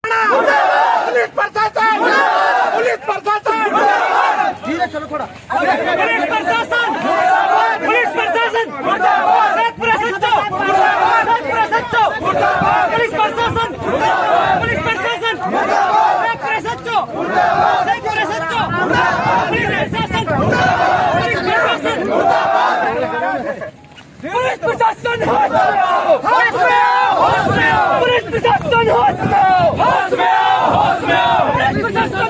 Police प्रशासन, police प्रशासन, धीरे चलो थोड़ा। पुलिस प्रशासन, पुलिस प्रशासन, पुलिस प्रशासन, पुलिस प्रशासन, पुलिस प्रशासन, पुलिस प्रशासन, होश में आओ, होश में आओ, पुलिस प्रशासन, होश में आओ, होश में आओ, होश में आओ, पुलिस प्रशासन,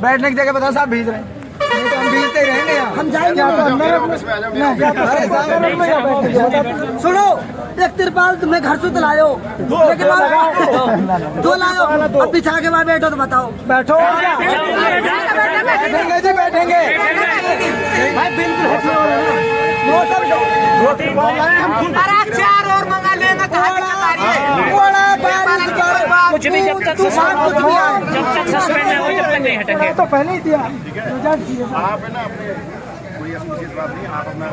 बैठने की जगह बताओ साहब, भीज रहे हैं तो हम भीजते ही रहेंगे यहाँ। हम जाएंगे सुनो, एक तिरपाल तुम्हें घर से लायो, लेकिन दो लायो, अब बिछा के बाद बैठो तो बताओ। बैठो, बैठेंगे जी, बैठेंगे भाई, बिल्कुल। चार और मंगा लेना, कुछ भी जब तक सस्पेंड है वो जब तक नहीं हटेंगे। तो पहले ही दिया। आप है ना अपने कोई विशेष बात नहीं, आप अपना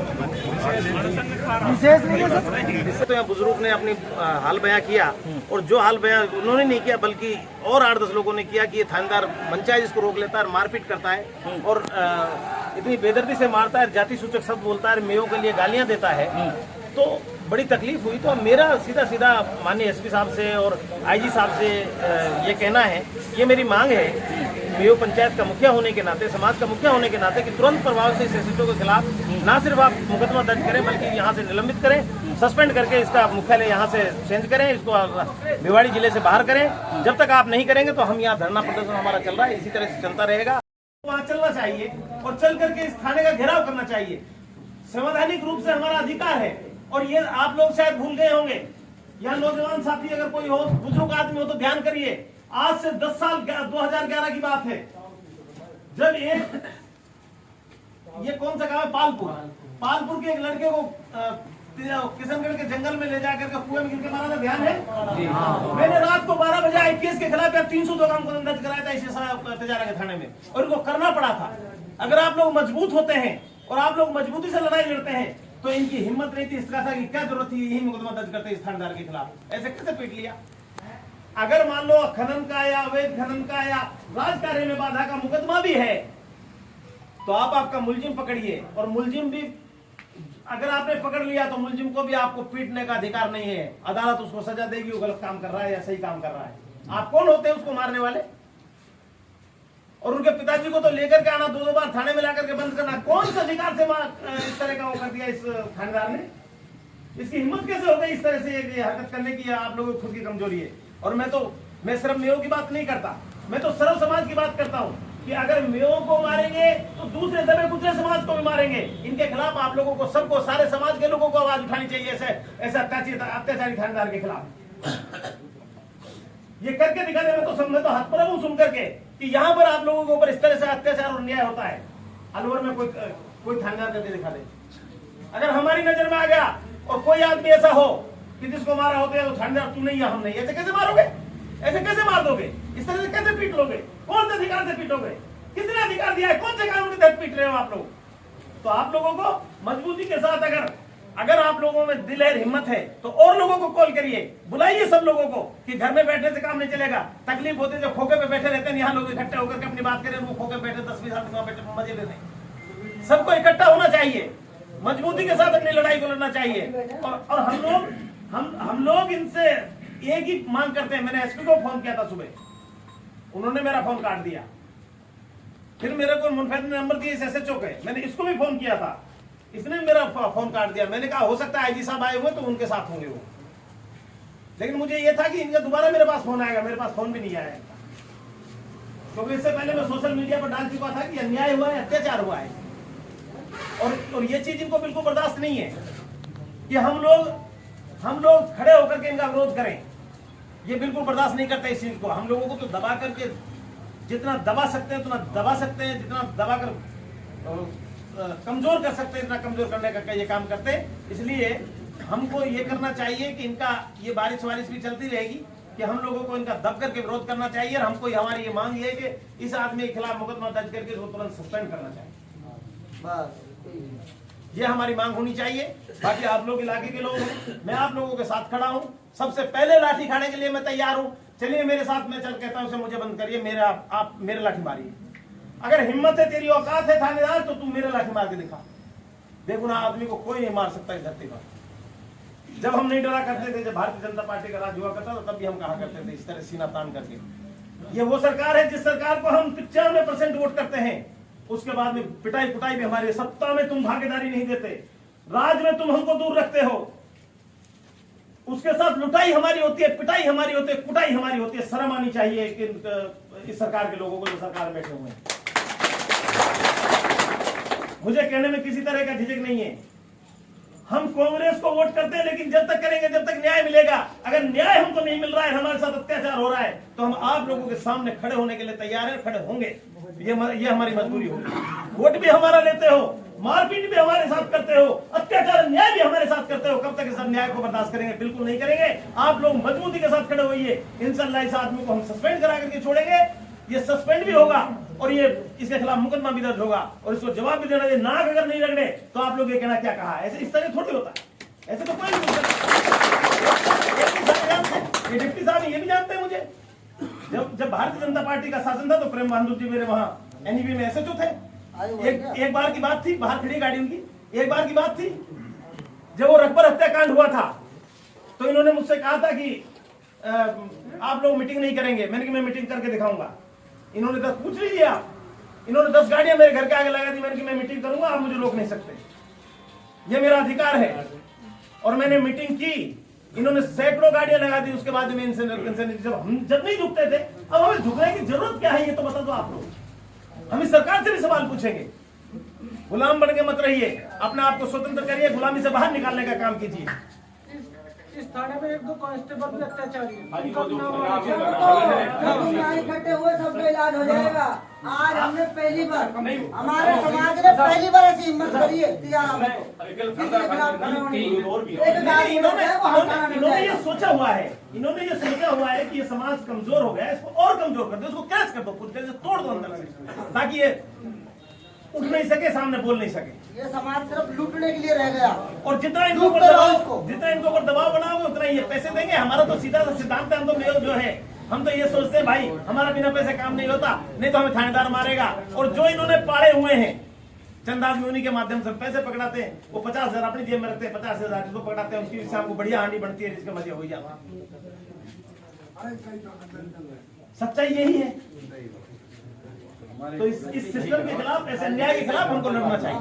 विशेष नहीं है। तो यहाँ बुजुर्ग ने अपनी हाल बयां किया, और जो हाल बयां उन्होंने नहीं किया बल्कि और 8-10 लोगों ने किया कि ये थानेदार मंचा है जिसको रोक लेता है, मारपीट करता है और इतनी बेदर्दी से मारता है, जाति सूचक शब्द बोलता है, मेयों के लिए गालियां देता है। तो बड़ी तकलीफ हुई। तो मेरा सीधा माननीय एसपी साहब से और आईजी साहब से ये कहना है, ये मेरी मांग है मेयो पंचायत का मुखिया होने के नाते, समाज का मुखिया होने के नाते, कि तुरंत प्रभाव से इस एसएचओ के खिलाफ ना सिर्फ आप मुकदमा दर्ज करें बल्कि यहाँ से निलंबित करें, सस्पेंड करके इसका मुख्यालय यहाँ से चेंज करें, इसको भिवाड़ी जिले से बाहर करें। जब तक आप नहीं करेंगे तो हम यहाँ धरना प्रदर्शन हमारा चल रहा है, इसी तरह से चलता रहेगा। वहाँ चलना चाहिए और चल करके इस थाने का घेराव करना चाहिए। संवैधानिक रूप से हमारा अधिकार है, और ये आप लोग शायद भूल गए होंगे। यहाँ नौजवान साथी अगर कोई हो, बुजुर्ग आदमी हो तो ध्यान करिए, आज से 10 साल 2011 की बात है, जब ये कौन सा गाँव है, पालपुर के एक लड़के को किशनगढ़ के जंगल में ले जाकर के कुएं में गिर के मारा था, ध्यान है? मैंने रात को 12 बजे IPS के खिलाफ 302 का मुकदमा दर्ज कराया था इसी तिजारा के थाने में, और इनको करना पड़ा था। अगर आप लोग मजबूत होते हैं और आप लोग मजबूती से लड़ाई लड़ते हैं तो इनकी हिम्मत नहीं थी, इस तरह की क्या जरूरत थी यही मुकदमा दर्ज करते इस थानेदार के खिलाफ, ऐसे कैसे पीट लिया? अगर मान लो खनन का या अवैध खनन का या राज कार्य में बाधा का मुकदमा भी है तो आप आपका मुलजिम पकड़िए, और मुलजिम भी अगर आपने पकड़ लिया तो मुलजिम को भी आपको पीटने का अधिकार नहीं है। अदालत उसको सजा देगी वो गलत काम कर रहा है या सही काम कर रहा है। आप कौन होते हैं उसको मारने वाले? और उनके पिताजी को तो लेकर के आना, 2 बार थाने में लाकर के बंद करना, कौन से अधिकार से इस तरह का वो कर दिया इस थानेदार ने? इसकी हिम्मत कैसे हो गई इस तरह से ये हरकत करने की? आप लोगों की खुद की कमजोरी है। और मैं सिर्फ मेयों की बात नहीं करता, मैं तो सर्व समाज की बात करता हूँ कि अगर मेयों को मारेंगे तो दूसरे दबे कुचले समाज को भी मारेंगे। इनके खिलाफ आप लोगों को, सबको, सारे समाज के लोगों को आवाज उठानी चाहिए ऐसे अत्याचारी थानेदार के खिलाफ। ये करके दिखा दे। मैं तो हतप्रभ हूं सुन करके कि यहाँ पर आप लोगों के ऊपर इस तरह से अत्याचार और अन्याय होता है। अलवर में कोई थानेदार करके दिखा दे। अगर हमारी नजर में आ गया और कोई आदमी ऐसा हो कि जिसको मारा होता है तो थानेदार तू नहीं या हम नहीं, ऐसे कैसे मारोगे? ऐसे कैसे मार दोगे? इस तरह से कैसे पीट लोगे? कौन से अधिकार से पीटोगे? किसने अधिकार दिया है? कौन से कानून के तहत पीट रहे हो आप लोग? तो आप लोगों को मजबूती के साथ अगर आप लोगों में दिल है, हिम्मत है, तो और लोगों को कॉल करिए, बुलाइए सब लोगों को कि घर में बैठने से काम नहीं चलेगा। तकलीफ होती है जब खोखे पे बैठे रहते हैं, यहाँ लोग इकट्ठे होकर के अपनी बात करें, वो खोखे बैठे 10-20 आदमी बैठे मजे लेते हैं। सबको इकट्ठा होना चाहिए, मजबूती के साथ अपनी लड़ाई को लड़ना चाहिए। और हम लोग इनसे एक ही मांग करते हैं। मैंने एसपी को फोन किया था सुबह, उन्होंने मेरा फोन काट दिया। फिर मेरे को मुनफैद ने नंबर दिया इस एसएचओ के, मैंने इसको भी फोन किया था, इसने मेरा फोन काट दिया। मैंने कहा हो सकता है आईजी साहब आए हुए तो उनके साथ होंगे वो, लेकिन मुझे ये था कि इनका दोबारा मेरे पास फोन आएगा। मेरे पास फोन भी नहीं आया, क्योंकि इससे पहले मैं सोशल मीडिया पर डाल चुका था कि अन्याय हुआ है, अत्याचार हुआ है, और ये चीज इनको बिल्कुल बर्दाश्त नहीं है कि हम लोग खड़े होकर के इनका विरोध करें। ये बिल्कुल बर्दाश्त नहीं करते इस चीज को। हम लोगों को तो दबा करके जितना दबा सकते हैं उतना दबा सकते हैं, जितना दबा कर कमजोर कर सकते हैं इतना कमजोर करने का ये काम करते हैं। इसलिए हमको ये करना चाहिए कि इनका ये बारिश भी चलती रहेगी कि हम लोगों को इनका दब करके विरोध करना चाहिए। और हमको हमारी ये मांग है कि इस आदमी के खिलाफ मुकदमा दर्ज करके इसको तुरंत सस्पेंड करना चाहिए। बस ये हमारी मांग होनी चाहिए। बाकी आप लोग इलाके के लोग हैं, मैं आप लोगों के साथ खड़ा हूं। सबसे पहले लाठी खाने के लिए मैं तैयार हूं। चलिए मेरे साथ, मैं चल कहता हूं उसे मुझे बंद करिए, मेरे आप मेरे लाठी मारिए। अगर हिम्मत है, तेरी औकात है थानेदार, तो तू मेरे लाठी मार के दिखा। देखो ना, आदमी को कोई नहीं मार सकता इस धरती पर। जब हम नहीं डरा करते थे, जब भारतीय जनता पार्टी का राज हुआ करता था, तब भी हम कहा करते थे इस तरह सीना तान करके। ये वो सरकार है जिस सरकार को हम 95% वोट करते हैं, उसके बाद में पिटाई कुटाई भी हमारी। सत्ता में तुम भागीदारी नहीं देते, राज में तुम हमको दूर रखते हो, उसके साथ लुटाई हमारी होती है, पिटाई हमारी होती है, कुटाई हमारी होती है। शर्म आनी चाहिए कि इस सरकार के लोगों को जो सरकार में बैठे हुए हैं। मुझे कहने में किसी तरह का झिझक नहीं है। हम कांग्रेस को वोट करते हैं, लेकिन जब तक करेंगे जब तक न्याय मिलेगा। अगर न्याय हमको नहीं मिल रहा है, हमारे साथ अत्याचार हो रहा है, तो हम आप लोगों के सामने खड़े होने के लिए तैयार हैं, खड़े होंगे। ये हमारी मजबूरी होगी। वोट भी हमारा लेते हो, मारपीट भी हमारे साथ करते हो, अत्याचार अन्याय भी हमारे साथ करते हो। कब तक इस अन्याय को बर्दाश्त करेंगे? बिल्कुल नहीं करेंगे। आप लोग मजबूती के साथ खड़े होइए। इंशाल्लाह इस आदमी को हम सस्पेंड करा करके छोड़ेंगे। ये सस्पेंड भी होगा और ये इसके खिलाफ मुकदमा भी दर्ज होगा और इसको जवाब भी देना। ये नाक अगर नहीं रगड़े तो आप लोग ये कहना क्या कहा। ऐसे इस तरह थोड़ी होता है, ऐसे तो कोई नहीं पूछ सकता। ये डिप्टी साहब ये भी जानते हैं मुझे। जब भारतीय जनता पार्टी का शासन था तो प्रेम बहादुर जी मेरे वहां एनईबी में एसएचओ थे। एक बार की बात थी, बाहर खड़ी गाड़ी उनकी, एक बार की बात थी जब वो रकबर हत्याकांड हुआ था, तो इन्होंने मुझसे कहा था कि आप लोग मीटिंग नहीं करेंगे। मैंने कि मैं मीटिंग करके दिखाऊंगा। इन्होंने 10 पूछ लीजिए आप, इन्होंने 10 गाड़ियां मेरे घर के आगे लगा दी। मैंने कि मैं मीटिंग करूंगा, आप मुझे रोक नहीं सकते, ये मेरा अधिकार है। और मैंने मीटिंग की, इन्होंने सैकड़ों गाड़ियां लगा दी। उसके बाद में इनसे जब नहीं झुकते थे, अब हमें झुकने की जरूरत क्या है ये तो बता दो आप लोग। हम इस सरकार से भी सवाल पूछेंगे। गुलाम बन के मत रहिए, अपने आप को स्वतंत्र करिए, गुलामी से बाहर निकालने का काम कीजिए। इस थाने में 1-2 कांस्टेबल भी अत्याचारी है। इकट्ठे हुए सबका इलाज हो जाएगा। आज हमने पहली बार, हमारे समाज ने पहली बार ऐसी हिम्मत करी है। इन्होंने ये सोचा हुआ है कि ये समाज कमजोर हो गया, इसको और कमजोर कर दो, इसको क्रैश कर दो, पूरी तरह से तोड़ दो अंदर से, ताकि ये उठ नहीं सके, सामने बोल नहीं सके। ये समाज सिर्फ लूटने के लिए रह गया। और जितना इनको ऊपर दबाव बनाओगे उतना ये पैसे देंगे। हमारा तो सीधा सा सिद्धांत है, हम तो जो है, हम तो ये सोचते हैं भाई हमारा बिना पैसे काम नहीं होता, नहीं तो हमें थानेदार मारेगा। और जो इन्होंने पाड़े हुए हैं, चंद आदमी उन्हीं के माध्यम से पैसे पकड़ाते हैं। वो 50,000 अपनी जेब में रखते हैं, 50,000 जिसको पकड़ाते हैं उसकी शाम को बढ़िया हांडी बनती है, जिसके मजे हो जाता है। सच्चाई यही है। तो इस सिस्टम के खिलाफ, ऐसे अन्याय के खिलाफ हमको लड़ना चाहिए।